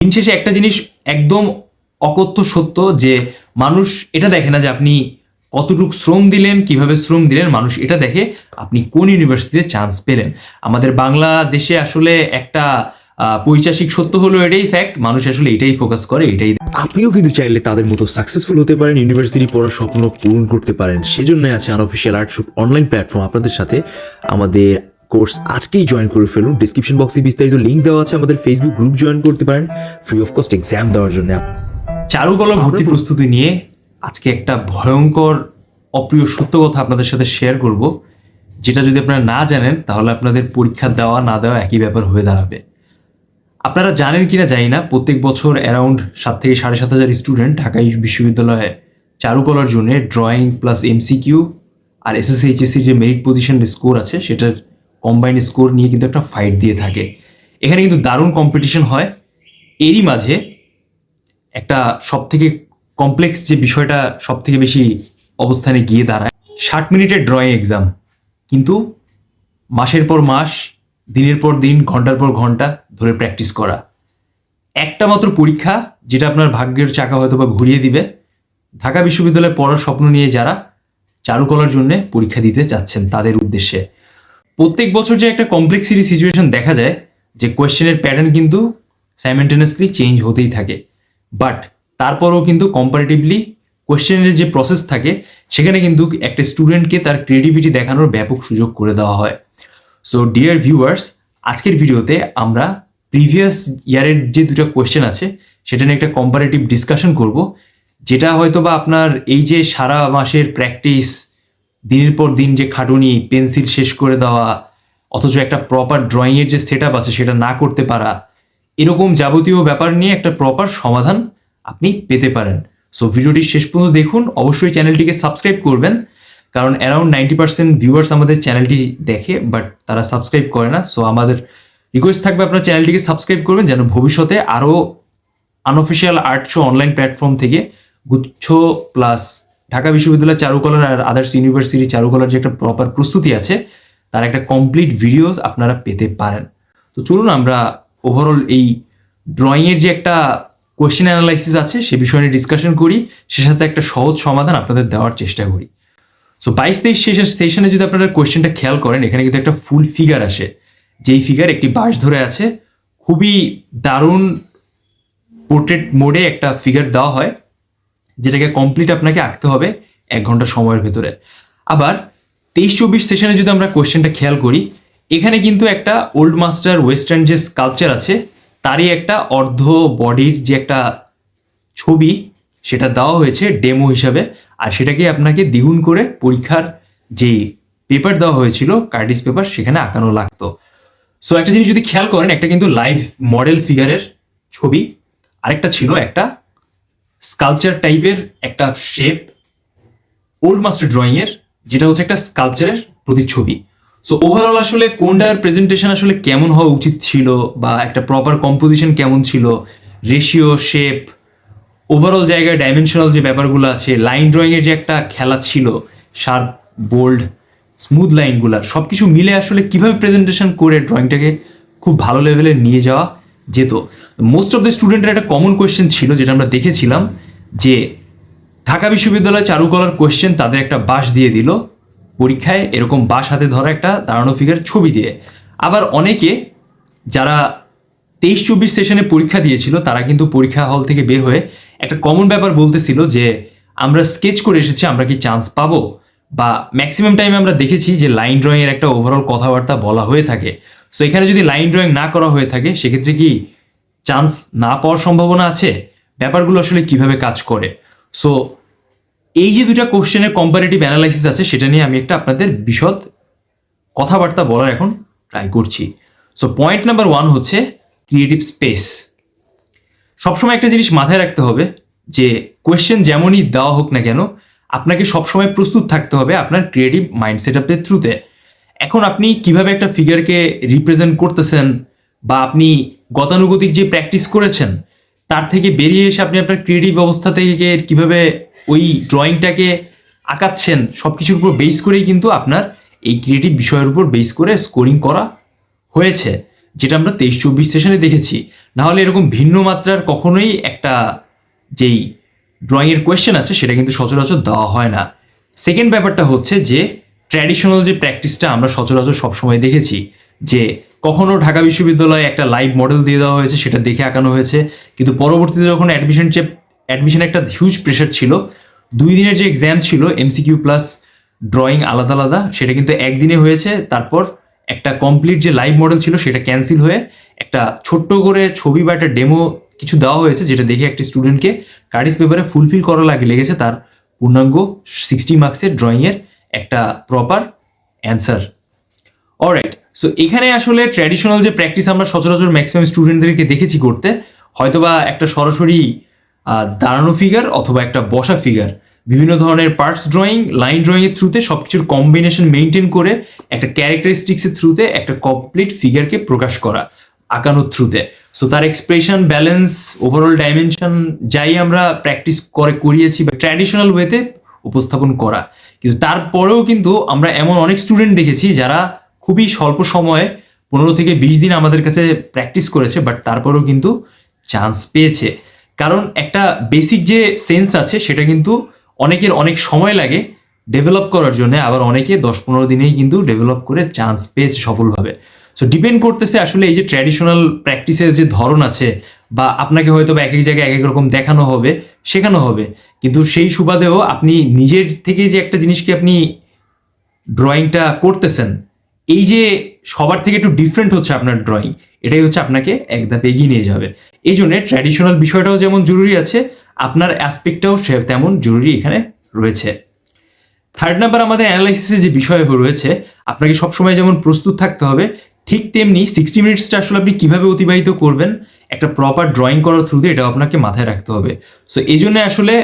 দিন শেষে একটা জিনিস একদম অকথ্য সত্য যে মানুষ এটা দেখে না যে আপনি কতটুকু শ্রম দিলেন, কিভাবে শ্রম দিলেন। মানুষ এটা দেখে আপনি কোন ইউনিভার্সিটিতে চান্স পেলেন। আমাদের বাংলাদেশে আসলে একটা পৈশাসিক সত্য হলো এটাই ফ্যাক্ট, মানুষ আসলে এটাই ফোকাস করে, এটাই। আপনিও কিন্তু চাইলে তাদের মতো সাকসেসফুল হতে পারেন, ইউনিভার্সিটি পড়ার স্বপ্ন পূরণ করতে পারেন। সেজন্য আছে আনঅফিশিয়াল আর্টশপ অনলাইন প্ল্যাটফর্ম আপনাদের সাথে। আমাদের কোর্স আজকেই জয়েন করে ফেলুন। ডিসক্রিপশন বক্সে বিস্তারিত লিঙ্ক দেওয়া আছে। আমাদের ফেসবুক গ্রুপ জয়েন করতে পারেন ফ্রি অফ কস্ট এক্সাম দেওয়ার জন্য। চারুকলা ভর্তি প্রস্তুতি নিয়ে আজকে একটা ভয়ঙ্কর অপ্রিয় সত্য কথা আপনাদের সাথে শেয়ার করব, যেটা যদি আপনারা না জানেন তাহলে আপনাদের পরীক্ষা দেওয়া না দেওয়া একই ব্যাপার হয়ে দাঁড়াবে। আপনারা জানেন কিনা জানি না, প্রত্যেক বছর অ্যারাউন্ড 7 থেকে 7,500 স্টুডেন্ট ঢাকা বিশ্ববিদ্যালয়ে চারুকলার জন্য ড্রয়িং প্লাস এমসিকিউ আর এসএসসি এইচএসসি যে মেরিট পজিশন স্কোর আছে সেটার কম্বাইন্ড স্কোর নিয়ে কিন্তু একটা ফাইট দিয়ে থাকে। এখানে কিন্তু দারুণ কম্পিটিশন হয়। এরই মাঝে একটা সব থেকে কমপ্লেক্স যে বিষয়টা সব থেকে বেশি অবস্থানে গিয়ে দাঁড়ায়, 60 মিনিটের ড্রয়িং এক্সাম, কিন্তু মাসের পর মাস, দিনের পর দিন, ঘন্টার পর ঘন্টা ধরে প্র্যাকটিস করা। একটা মাত্র পরীক্ষা যেটা আপনার ভাগ্যের চাকা হয়তো বা ঘুরিয়ে দিবে। ঢাকা বিশ্ববিদ্যালয়ে পড়ার স্বপ্ন নিয়ে যারা চারুকলার জন্য পরীক্ষা দিতে চাচ্ছেন তাদের উদ্দেশ্যে প্রত্যেক বছর যে একটা কমপ্লেক্সিটি সিচুয়েশন দেখা যায়, যে কোয়েশ্চেনের প্যাটার্ন কিন্তু সাইমেন্টেনিয়াসলি চেঞ্জ হতেই থাকে, বাট তারপরেও কিন্তু কম্পারেটিভলি কোয়েশ্চেনের যে প্রসেস থাকে সেখানে কিন্তু একটা স্টুডেন্টকে তার ক্রিয়েটিভিটি দেখানোর ব্যাপক সুযোগ করে দেওয়া হয়। সো ডিয়ার ভিউয়ার্স, আজকের ভিডিওতে আমরা প্রিভিয়াস ইয়ারের যে দুটো কোয়েশ্চেন আছে সেটা নিয়ে একটা কম্পারেটিভ ডিসকাশন করব, যেটা হয়তো বা আপনার এই যে সারা মাসের প্র্যাকটিস, দিনের পর দিন যে খাটুনি, পেন্সিল শেষ করে দেওয়া, অথচ একটা প্রপার ড্রয়িংয়ের যে সেট আপ আছে সেটা না করতে পারা, এরকম যাবতীয় ব্যাপার নিয়ে একটা প্রপার সমাধান আপনি পেতে পারেন। সো ভিডিওটি শেষ পর্যন্ত দেখুন, অবশ্যই চ্যানেলটিকে সাবস্ক্রাইব করবেন, কারণ অ্যারাউন্ড 90% ভিউয়ার্স আমাদের চ্যানেলটি দেখে বাট তারা সাবস্ক্রাইব করে না। সো আমাদের রিকোয়েস্ট থাকবে আপনার চ্যানেলটিকে সাবস্ক্রাইব করবেন, যেন ভবিষ্যতে আরও unofficial art show online platform থেকে গুচ্ছ প্লাস ঢাকা বিশ্ববিদ্যালয় চারুকলার আর আদার্স ইউনিভার্সিটি চারুকলার যে একটা প্রপার প্রস্তুতি আছে তার একটা কমপ্লিট ভিডিওস আপনারা পেতে পারেন। তো চলুন আমরা ওভারঅল এই ড্রয়িংয়ের যে একটা কোয়েশ্চেন অ্যানালাইসিস আছে সে বিষয় নিয়ে ডিসকাশন করি, সে সাথে একটা সহজ সমাধান আপনাদের দেওয়ার চেষ্টা করি। সো 22-23 সেশনে যদি আপনারা কোয়েশ্চেনটা খেয়াল করেন, এখানে কিন্তু একটা ফুল ফিগার আসে, যেই ফিগার একটি বাঁশ ধরে আছে। খুবই দারুণ পোর্ট্রেট মোডে একটা ফিগার দেওয়া হয়, যেটাকে কমপ্লিট আপনাকে আঁকতে হবে 1 ঘন্টা সময়ের ভেতরে। আবার 23-24 সেশনে যদি আমরা কোয়েশ্চেনটা খেয়াল করি, এখানে কিন্তু একটা ওল্ড মাস্টার ওয়েস্টার্ন যে স্কাল্পচার আছে তারই একটা অর্ধ বডির যে একটা ছবি সেটা দেওয়া হয়েছে ডেমো হিসাবে, আর সেটাকে আপনাকে দ্বিগুণ করে পরীক্ষার যে পেপার দেওয়া হয়েছিল কার্টিস পেপার সেখানে আঁকানো লাগতো। সো একটা জিনিস যদি খেয়াল করেন, একটা কিন্তু লাইভ মডেল ফিগারের ছবি, আরেকটা ছিল একটা স্কাল্পচার টাইপের একটা শেপ ওল্ড মাস্টার ড্রয়িংয়ের, যেটা হচ্ছে একটা স্কাল্পচারের প্রতিচ্ছবি। সো ওভারঅল আসলে কোনটার প্রেজেন্টেশন আসলে কেমন হওয়া উচিত ছিল, বা একটা প্রপার কম্পোজিশন কেমন ছিল, রেশিও, শেপ, ওভারঅল জায়গায় ডাইমেনশনাল যে ব্যাপারগুলো আছে, লাইন ড্রয়িংয়ের যে একটা খেলা ছিল, শার্প, বোল্ড, স্মুথ লাইনগুলার সব কিছু মিলে আসলে কিভাবে প্রেজেন্টেশন করে ড্রয়িংটাকে খুব ভালো লেভেলে নিয়ে যাওয়া যেত। মোস্ট অফ দ্য স্টুডেন্টের একটা কমন কোয়েশ্চেন ছিল, যেটা আমরা দেখেছিলাম, যে ঢাকা বিশ্ববিদ্যালয় চারুকলার কোয়েশ্চেন তাদের একটা বাঁশ দিয়ে দিল পরীক্ষায়, এরকম বাঁশ হাতে ধরা একটা দাঁড়ানো ফিগার ছবি দিয়ে। আবার অনেকে যারা 23-24 সেশনে পরীক্ষা দিয়েছিল তারা কিন্তু পরীক্ষা হল থেকে বের হয়ে একটা কমন ব্যাপার বলতেছিল যে আমরা স্কেচ করে এসেছি, আমরা কি চান্স পাবো? বা ম্যাক্সিমাম টাইমে আমরা দেখেছি যে লাইন ড্রয়িংয়ের একটা ওভারঅল কথাবার্তা বলা হয়ে থাকে। সো এখানে যদি লাইন ড্রয়িং না করা হয়ে থাকে সেক্ষেত্রে কি চান্স না পাওয়ার সম্ভাবনা আছে? ব্যাপারগুলো আসলে কিভাবে কাজ করে? সো এই যে দুটা কোশ্চেনের কম্পারেটিভ অ্যানালাইসিস আছে সেটা নিয়ে আমি একটা আপনাদের বিশদ কথাবার্তা বলার এখন ট্রাই করছি। সো পয়েন্ট নাম্বার 1 হচ্ছে ক্রিয়েটিভ স্পেস। সবসময় একটা জিনিস মাথায় রাখতে হবে যে কোয়েশ্চেন যেমনই দেওয়া হোক না কেন, আপনাকে সবসময় প্রস্তুত থাকতে হবে আপনার ক্রিয়েটিভ মাইন্ড সেট আপের থ্রুতে। এখন আপনি কিভাবে একটা ফিগারকে রিপ্রেজেন্ট করতেছেন, বা আপনি গতানুগতিক যে প্র্যাকটিস করেছেন তার থেকে বেরিয়ে এসে আপনি আপনার ক্রিয়েটিভ অবস্থা থেকে কিভাবে ওই ড্রয়িংটাকে আঁকাচ্ছেন, সব কিছুর উপর বেস করেই কিন্তু আপনার এই ক্রিয়েটিভ বিষয়ের উপর বেস করে স্কোরিং করা হয়েছে, যেটা আমরা 23-24 সেশনে দেখেছি। না হলে এরকম ভিন্ন মাত্রার কখনোই একটা যেই ড্রয়িংয়ের কোয়েশ্চেন আছে সেটা কিন্তু সচরাচর দেওয়া হয় না। সেকেন্ড ব্যাপারটা হচ্ছে যে ট্র্যাডিশনাল যে প্র্যাকটিসটা আমরা সচরাচর সবসময় দেখেছি, যে কখনো ঢাকা বিশ্ববিদ্যালয়ে একটা লাইভ মডেল দিয়ে দেওয়া হয়েছে, সেটা দেখে আঁকানো হয়েছে, কিন্তু পরবর্তীতে যখন অ্যাডমিশন একটা হিউজ প্রেশার ছিল, 2 দিনের যে এক্সাম ছিল এমসিকিউ প্লাস ড্রয়িং আলাদা আলাদা, সেটা কিন্তু একদিনে হয়েছে। তারপর একটা কমপ্লিট যে লাইভ মডেল ছিল সেটা ক্যান্সেল হয়ে একটা ছোট্ট করে ছবি বা একটা ডেমো কিছু দেওয়া হয়েছে, যেটা দেখে একটা স্টুডেন্টকে কার্ডিস পেপারে ফুলফিল করা লেগেছে তার পূর্ণাঙ্গ 60 মার্কসের ড্রয়িংয়ের একটা প্রপার অ্যান্সার। অলরাইট, সো এখানে আসলে ট্র্যাডিশনাল যে প্র্যাকটিস আমরা সচরাচর ম্যাক্সিমাম স্টুডেন্টদেরকে দেখেছি করতে, হয়তোবা একটা সরাসরি দাঁড়ানো ফিগার অথবা একটা বসা ফিগার, বিভিন্ন ধরনের পার্টস ড্রয়িং, লাইন ড্রয়িংয়ের থ্রুতে সবকিছুর কম্বিনেশন মেনটেন করে একটা ক্যারেক্টারিস্টিক্সের থ্রুতে একটা কমপ্লিট ফিগারকে প্রকাশ করা আঁকানোর থ্রুতে। সো তার এক্সপ্রেশন, ব্যালেন্স, ওভারঅল ডাইমেনশন যাই আমরা প্র্যাকটিস করিয়েছি বা ট্র্যাডিশনাল ওয়েতে উপস্থাপন করা। কিন্তু তারপরেও কিন্তু আমরা এমন অনেক স্টুডেন্ট দেখেছি যারা খুবই স্বল্প সময়ে 15 থেকে 20 দিন আমাদের কাছে প্র্যাকটিস করেছে, বাট তারপরেও কিন্তু চান্স পেয়েছে। কারণ একটা বেসিক যে সেন্স আছে সেটা কিন্তু অনেকের অনেক সময় লাগে ডেভেলপ করার জন্য, আবার অনেকে 10-15 দিনেই কিন্তু ডেভেলপ করে চান্স পেয়েছে সফলভাবে। সো ডিপেন্ড করতেছে আসলে এই যে ট্র্যাডিশনাল প্র্যাকটিসের যে ধরন আছে, বা আপনাকে হয়তো বা এক এক জায়গায় এক এক রকম দেখানো হবে, শেখানো হবে, কিন্তু সেই সুবাদেও আপনি নিজের থেকে যে একটা জিনিসকে আপনি ড্রয়িংটা করতেছেন, এই যে সবার থেকে একটু ডিফারেন্ট হচ্ছে আপনার ড্রয়িং, এটাই হচ্ছে আপনাকে এক ধাপ এগিয়ে নিয়ে যাবে। এই জন্য ট্র্যাডিশনাল বিষয়টাও যেমন জরুরি আছে, আপনার অ্যাসপেক্টটাও তেমন জরুরি এখানে রয়েছে। থার্ড নাম্বার আমাদের অ্যানালাইসিসে যে বিষয় রয়েছে, আপনাকে সবসময় যেমন প্রস্তুত থাকতে হবে, ঠিক তেমনি 60 মিনিটসটা আসলে আপনি কীভাবে অতিবাহিত করবেন একটা প্রপার ড্রয়িং করার থ্রুতে, এটাও আপনাকে মাথায় রাখতে হবে। সো এই জন্য আসলে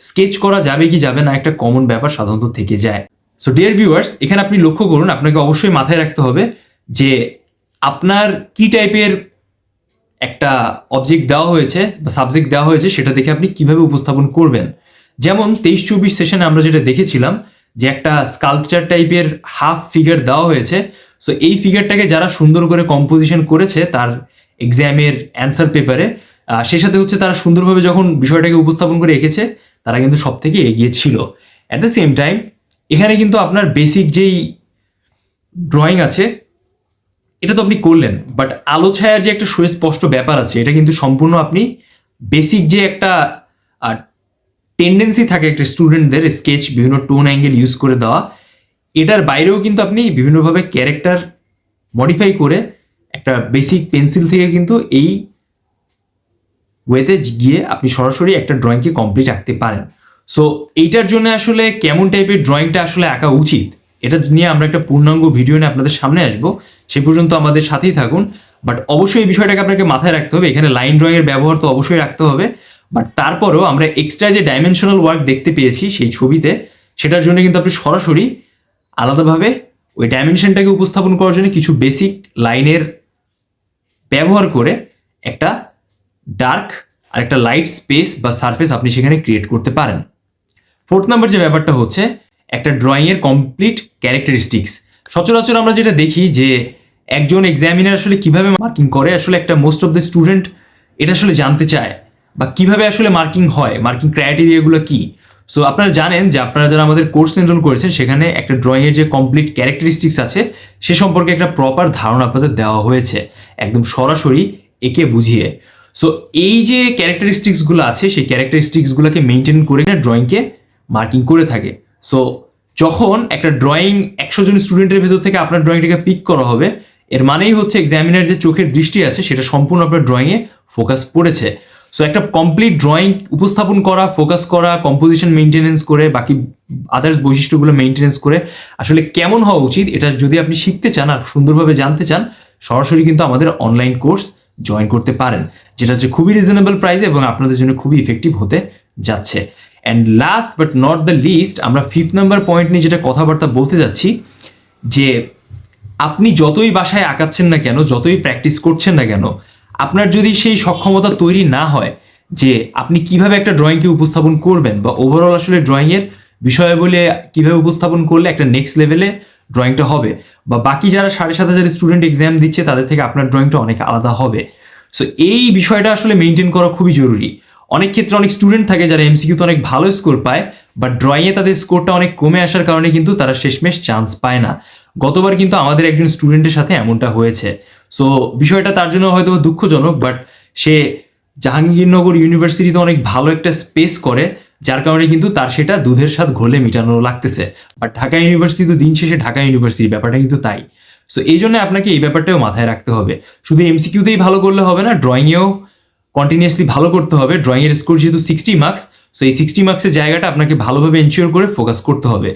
স্কেচ করা যাবে কি যাবে না একটা কমন ব্যাপার সাধারণত থেকে যায়। সো ডিয়ার ভিউয়ার্স, এখানে আপনি লক্ষ্য করুন, আপনাকে অবশ্যই মাথায় রাখতে হবে যে আপনার কি টাইপের একটা অবজেক্ট দেওয়া হয়েছে বা সাবজেক্ট দেওয়া হয়েছে, সেটা দেখে আপনি কিভাবে উপস্থাপন করবেন। যেমন 23-24 সেশনে আমরা যেটা দেখেছিলাম যে একটা স্কাল্পচার টাইপের হাফ ফিগার দেওয়া হয়েছে। সো এই ফিগারটাকে যারা সুন্দর করে কম্পোজিশন করেছে তার এক্সামের অ্যান্সার পেপারে, সেই সাথে হচ্ছে তারা সুন্দরভাবে যখন বিষয়টাকে উপস্থাপন করে এঁকেছে, তারা কিন্তু সব থেকে এগিয়ে ছিল। অ্যাট দ্য সেম টাইম এখানে কিন্তু আপনার বেসিক যেই ড্রয়িং আছে এটা তো আপনি করলেন, বাট আলো ছায়ার যে একটা সুস্পষ্ট ব্যাপার আছে, এটা কিন্তু সম্পূর্ণ আপনি বেসিক যে একটা টেন্ডেন্সি থাকে একটা স্টুডেন্টদের স্কেচ বিভিন্ন টোন অ্যাঙ্গেল ইউজ করে দেওয়া, এটার বাইরেও কিন্তু আপনি বিভিন্নভাবে ক্যারেক্টার মডিফাই করে একটা বেসিক পেন্সিল থেকে কিন্তু এই ওয়েতে গিয়ে আপনি সরাসরি একটা ড্রয়িংকে কমপ্লিট আঁকতে পারেন। সো এইটার জন্য আসলে কেমন টাইপের ড্রয়িংটা আসলে আঁকা উচিত, এটা নিয়ে আমরা একটা পূর্ণাঙ্গ ভিডিও নিয়ে আপনাদের সামনে আসবো। সে পর্যন্ত আমাদের সাথেই থাকুন। বাট অবশ্যই এই বিষয়টাকে আপনাকে মাথায় রাখতে হবে, এখানে লাইন ড্রয়িংয়ের ব্যবহার তো অবশ্যই রাখতে হবে, বাট তারপরেও আমরা এক্সট্রা যে ডাইমেনশনাল ওয়ার্ক দেখতে পেয়েছি সেই ছবিতে, সেটার জন্য কিন্তু আপনি সরাসরি আলাদাভাবে ওই ডাইমেনশনটাকে উপস্থাপন করার জন্য কিছু বেসিক লাইনের ব্যবহার করে একটা ডার্ক আর একটা লাইট স্পেস বা সারফেস আপনি সেখানে ক্রিয়েট করতে পারেন। ফোর্থ নাম্বার যে ব্যাপারটা হচ্ছে একটা ড্রয়িংয়ের কমপ্লিট ক্যারেক্টারিস্টিক্স। সচরাচর আমরা যেটা দেখি যে একজন এক্সামিনার আসলে কিভাবে মার্কিং করে, আসলে একটা মোস্ট অফ দ্য স্টুডেন্ট এটা আসলে জানতে চায়, বা কিভাবে আসলে মার্কিং হয়, মার্কিং ক্রাইটেরিয়াগুলো কি। সো আপনারা জানেন যে আপনারা যারা আমাদের কোর্স এনরোল করেছেন, সেখানে একটা ড্রয়িংয়ের যে কমপ্লিট ক্যারেক্টারিস্টিক্স আছে সে সম্পর্কে একটা প্রপার ধারণা আপনাদের দেওয়া হয়েছে, একদম সরাসরি একে বুঝিয়ে। সো এই যে ক্যারেক্টারিস্টিক্সগুলো আছে, সেই ক্যারেক্টারিস্টিক্সগুলোকে মেনটেন করে ড্রয়িংকে মার্কিং করে থাকে। সো যখন একটা ড্রয়িং 100 জন স্টুডেন্টের ভেতর থেকে আপনার ড্রয়িংটাকে পিক করা হবে, এর মানেই হচ্ছে এক্সামিনার যে চোখের দৃষ্টি আছে সেটা সম্পূর্ণ আপনার ড্রয়িংয়ে ফোকাস পড়েছে। সো একটা কমপ্লিট ড্রয়িং উপস্থাপন করা, ফোকাস করা, কম্পোজিশন মেনটেনেন্স করে, বাকি আদার্স বৈশিষ্ট্যগুলো মেনটেনেন্স করে আসলে কেমন হওয়া উচিত, এটা যদি আপনি শিখতে চান আর সুন্দরভাবে জানতে চান, সরাসরি কিন্তু আমাদের অনলাইন কোর্স জয়েন করতে পারেন, যেটা হচ্ছে খুবই রিজনেবল প্রাইসে এবং আপনাদের জন্য খুবই ইফেক্টিভ হতে যাচ্ছে। And last but not the least, আমরা 5th নাম্বার পয়েন্ট নিয়ে যেটা কথাবার্তা বলতে যাচ্ছি, যে আপনি যতই বাসায় আঁকাচ্ছেন না কেন, যতই প্র্যাকটিস করছেন না কেন, আপনার যদি সেই সক্ষমতা তৈরি না হয় যে আপনি কিভাবে একটা ড্রয়িংকে উপস্থাপন করবেন, বা ওভারঅল আসলে ড্রয়িংয়ের বিষয়াবলী কিভাবে উপস্থাপন করলে একটা নেক্সট লেভেলে ড্রয়িংটা হবে, বা বাকি যারা 7,500 স্টুডেন্ট এক্সাম দিচ্ছে তাদের থেকে আপনার ড্রয়িংটা অনেক আলাদা হবে। সো এই বিষয়টা আসলে মেনটেন করা খুবই জরুরি। অনেক ক্ষেত্রে অনেক স্টুডেন্ট থাকে যারা এমসিকিউতে অনেক ভালো স্কোর পায়, বাট ড্রয়িংয়ে তাদের স্কোরটা অনেক কমে আসার কারণে কিন্তু তারা শেষমেশ চান্স পায় না। গতবার কিন্তু আমাদের একজন স্টুডেন্টের সাথে এমনটা হয়েছে। সো বিষয়টা তার জন্য হয়তো দুঃখজনক, বাট সে জাহাঙ্গীরনগর ইউনিভার্সিটিতে অনেক ভালো একটা স্পেস করে, যার কারণে কিন্তু তার সেটা দুধের স্বাদ ঘোলে মেটানো লাগতেছে। বাট ঢাকা ইউনিভার্সিটি তো দিন শেষে ঢাকা ইউনিভার্সিটি, ব্যাপারটা কিন্তু তাই। সো এই জন্য আপনাকে এই ব্যাপারটাও মাথায় রাখতে হবে। শুধু এমসিকিউতেই ভালো করলে হবে না, ড্রয়িংয়েও কন্টিনিউয়াসলি ভালো করতে হবে। ড্রয়িংয়ের স্কোর যেহেতু 60 মার্কস, সো এই 60 মার্কসের জায়গাটা আপনাকে ভালোভাবে এনশিওর করে ফোকাস করতে হবে।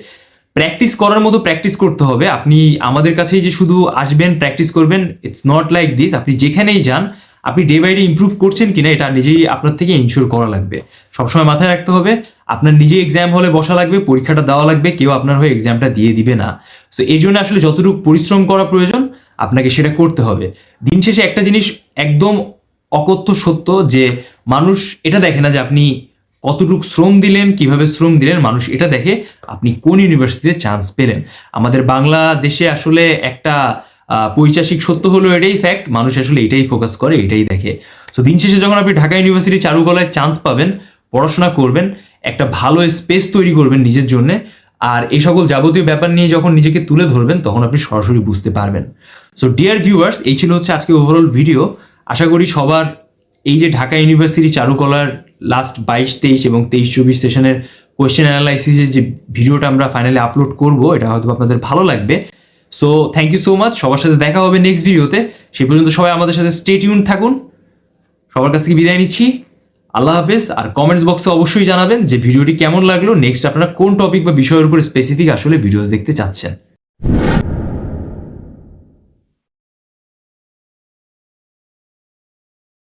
প্র্যাকটিস করার মতো প্র্যাকটিস করতে হবে। আপনি আমাদের কাছেই যে শুধু আসবেন প্র্যাকটিস করবেন, ইটস নট লাইক দিস। আপনি যেখানেই যান, আপনি ডে বাই ডে ইমপ্রুভ করছেন কিনা এটা নিজেই আপনার থেকে এনশিওর করা লাগবে। সবসময় মাথায় রাখতে হবে আপনার নিজে এক্সাম হলে বসা লাগবে, পরীক্ষাটা দেওয়া লাগবে, কেউ আপনার হয়ে এক্সামটা দিয়ে দিবে না। সো এই জন্য আসলে যতটুকু পরিশ্রম করা প্রয়োজন আপনাকে সেটা করতে হবে। দিন শেষে একটা জিনিস একদম অকথ্য সত্য, যে মানুষ এটা দেখে না যে আপনি কতটুকু শ্রম দিলেন, কিভাবে শ্রম দিলেন, মানুষ এটা দেখে আপনি কোন ইউনিভার্সিটিতে চান্স পেলেন। আমাদের বাংলাদেশে আসলে একটা পৈশাসিক সত্য হলো এটাই ফ্যাক্ট, মানুষ আসলে এটাই ফোকাস করে, এটাই দেখে। তো দিন শেষে যখন আপনি ঢাকা ইউনিভার্সিটি চারুকলায় চান্স পাবেন, পড়াশোনা করবেন, একটা ভালো স্পেস তৈরি করবেন নিজের জন্য, আর এই সকল যাবতীয় ব্যাপার নিয়ে যখন নিজেকে তুলে ধরবেন তখন আপনি সরাসরি বুঝতে পারবেন। সো ডিয়ার ভিউয়ার্স, এই ছিল হচ্ছে আজকে ওভারঅল ভিডিও। আশা করি সবার এই যে ঢাকা ইউনিভার্সিটি চারুকলার লাস্ট 22, 23 এবং 23, 24 সেশনের কোয়েশ্চেন অ্যানালাইসিসের যে ভিডিওটা আমরা ফাইনালি আপলোড করব, এটা হয়তো আপনাদের ভালো লাগবে। So thank you so much. সবার সাথে দেখা হবে নেক্সট ভিডিওতে। সেই পর্যন্ত সবাই আমাদের সাথে স্টে টিউন থাকুন। সবার কাছ থেকে বিদায় নিচ্ছি। আল্লাহ হাফেজ। আর কমেন্টস বক্সে অবশ্যই জানাবেন যে ভিডিওটি কেমন লাগলো, নেক্সট আপনারা কোন টপিক বা বিষয়ের উপর স্পেসিফিক আসলে ভিডিওস দেখতে চাচ্ছেন।